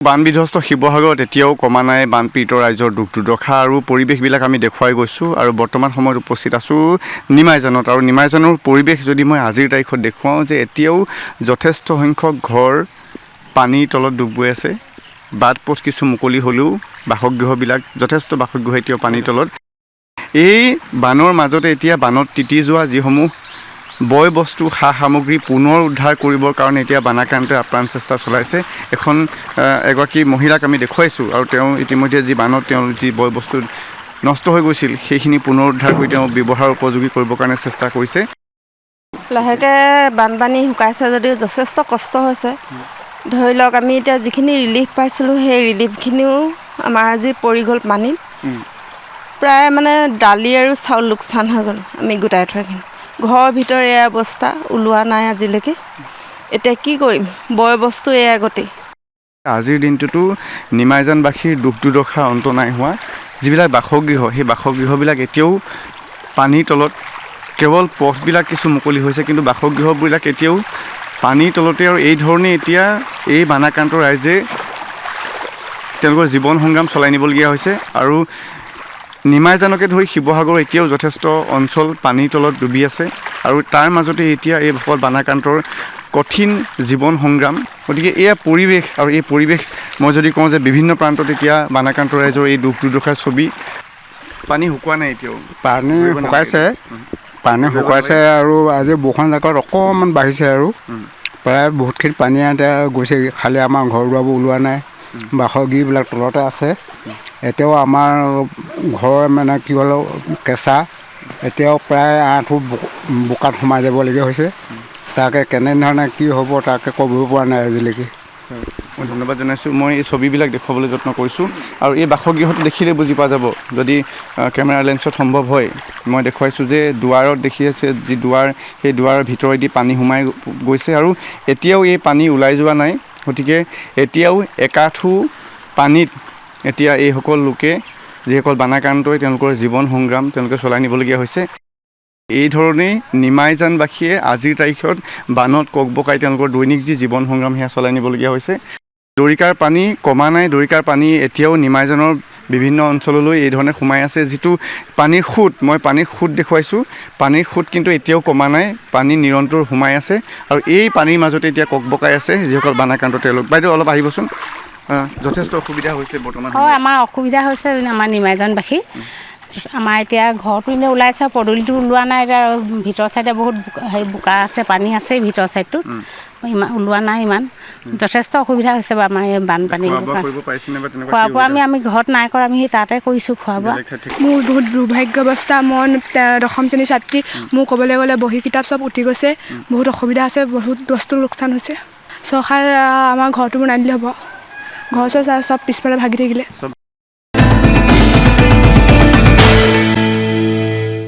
বান বিধ্বস্ত শিৱসাগৰত এতিয়াও কমা নাই বানপীড়িত ৰাইজৰ দুখ দুৰ্দশা আৰু পৰিৱেশবিলাক আমি দেখুৱাই গৈছোঁ আৰু বৰ্তমান সময়ত উপস্থিত আছোঁ নিমাইজানত আৰু নিমাইজানৰ পৰিৱেশ যদি মই আজিৰ তাৰিখত দেখুৱাওঁ যে এতিয়াও যথেষ্ট সংখ্যক ঘৰ পানীৰ তলত ডুব গৈ আছে বাট পথ কিছু মুকলি হ'লেও বাসগৃহবিলাক যথেষ্ট বাসগৃহ এতিয়াও পানীৰ তলত এই বানৰ মাজতে এতিয়া বানত তিতি যোৱা যিসমূহ বয় বস্তু সা সামগ্ৰী পুনৰ উদ্ধাৰ কৰিবৰ কাৰণে এতিয়া বানাক্ৰান্তই আপ্ৰাণ চেষ্টা চলাইছে এগৰাকী মহিলাক আমি দেখুৱাইছোঁ আৰু তেওঁ ইতিমধ্যে যি বানত তেওঁ যি বয় বস্তু নষ্ট হৈ গৈছিল সেইখিনি পুনৰ উদ্ধাৰ কৰি তেওঁ ব্যৱহাৰ উপযোগী কৰিবৰ কাৰণে চেষ্টা কৰিছে লাহেকৈ বানপানী শুকাইছে যদিও যথেষ্ট কষ্ট হৈছে ধৰি লওক আমি এতিয়া যিখিনি ৰিলিফ পাইছিলোঁ সেই ৰিলিফখিনিও আমাৰ আজি পৰি গ'ল পানীত প্ৰায় মানে দালি আৰু চাউল লোকচান হৈ গ'ল আমি গোটাই থোৱাখিনি ঘৰৰ ভিতৰত এয়া অৱস্থা ওলোৱা নাই আজিলৈকে এতিয়া কি কৰিম বয় বস্তু এয়া গতি আজিৰ দিনটোতো নিমাইজানবাসীৰ দুখ দুৰ্দশা অন্ত নাই হোৱা যিবিলাক বাসগৃহ সেই বাসগৃহবিলাক এতিয়াও পানীৰ তলত কেৱল পথবিলাক কিছু মুকলি হৈছে কিন্তু বাসগৃহবিলাক এতিয়াও পানীৰ তলতে আৰু এই ধৰণে এতিয়া এই বানাক্ৰান্ত ৰাইজে তেওঁলোকৰ জীৱন সংগ্ৰাম চলাই নিবলগীয়া হৈছে আৰু নিমাইজানকে ধৰি শিৱসাগৰ এতিয়াও যথেষ্ট অঞ্চল পানীৰ তলত ডুবি আছে আৰু তাৰ মাজতে এতিয়া এই ভকত বানাক্ৰান্তৰ কঠিন জীৱন সংগ্ৰাম গতিকে এয়া পৰিৱেশ আৰু এই পৰিৱেশ মই যদি কওঁ যে বিভিন্ন প্ৰান্তত এতিয়া বানাক্ৰান্ত ৰাইজৰ এই দুখ দুৰ্দশাৰ ছবি পানী শুকোৱা নাই এতিয়াও পানী শুকাইছে আৰু আজি বৰষুণ জাকত অকণমান বাঢ়িছে আৰু প্ৰায় বহুতখিনি পানী এতিয়া গৈছে খালি আমাৰ ঘৰ দুৱাৰবোৰ ওলোৱা নাই বাসগৃহবিলাক তলতে আছে এতিয়াও আমাৰ ঘৰ মানে কি হ'ল কেঁচা এতিয়াও প্ৰায় আঁঠু বোকাত সোমাই যাবলগীয়া হৈছে তাকে কেনেধৰণে কি হ'ব তাকে ক'ব পৰা নাই আজিলৈকে মই ধন্যবাদ জনাইছোঁ মই এই ছবিবিলাক দেখুৱাবলৈ যত্ন কৰিছোঁ আৰু এই বাসগৃহটো দেখিলে বুজি পোৱা যাব যদি কেমেৰা লেন্সত সম্ভৱ হয় মই দেখুৱাইছোঁ যে দুৱাৰত দেখি আছে যি দুৱাৰ সেই দুৱাৰৰ ভিতৰেদি পানী সোমাই গৈছে আৰু এতিয়াও এই পানী ওলাই যোৱা নাই গতিকে এতিয়াও একাঠু পানীত এতিয়া এইসকল লোকে যিসকল বানাক্ৰান্তই তেওঁলোকৰ জীৱন সংগ্ৰাম তেওঁলোকে চলাই নিবলগীয়া হৈছে এই ধৰণেই নিমাইজানবাসীয়ে আজিৰ তাৰিখত বানত ককবকাই তেওঁলোকৰ দৈনিক যি জীৱন সংগ্ৰাম সেয়া চলাই নিবলগীয়া হৈছে দৰিকাৰ পানী কমা নাই দৰিকাৰ পানী এতিয়াও নিমাইজানৰ বিভিন্ন অঞ্চললৈ এই ধৰণে সোমাই আছে যিটো পানীৰ সোঁত মই পানীৰ সোঁত দেখুৱাইছোঁ পানীৰ সোঁত কিন্তু এতিয়াও কমা নাই পানী নিৰন্তৰ সোমাই আছে আৰু এই পানীৰ মাজতে এতিয়া ককবকাই আছে যিসকল বানাক্ৰান্ত তেওঁলোক বাইদেউ অলপ আহিবচোন যথেষ্ট অসুবিধা হৈছে বৰ্তমান হয় আমাৰ অসুবিধা হৈছে আমাৰ নিমাইজানবাসী আমাৰ এতিয়া ঘৰটো এনেই ওলাইছে পদূলিটো ওলোৱা নাই এতিয়া ভিতৰ চাইডে বহুত হেৰি বোকা আছে পানী আছে ভিতৰ চাইডটোত ইমান ওলোৱা নাই ইমান যথেষ্ট অসুবিধা হৈছে বাৰু আমাৰ এই বানপানী খোৱা বোৱা আমি ঘৰত নাই কৰা আমি সেই তাতে কৰিছোঁ খোৱা বোৱা মোৰ বহুত দুৰ্ভাগ্য অৱস্থা মই দশম শ্ৰেণীৰ ছাত্ৰী মোৰ ক'বলৈ গ'লে বহী কিতাপ চব উঠি গৈছে বহুত অসুবিধা আছে বহুত বস্তু লোকচান হৈছে চৰকাৰে আমাৰ ঘৰটো বনাই দিলে হ'ব ঘৰ চৰ চব পিছফালে ভাগি থাকিলে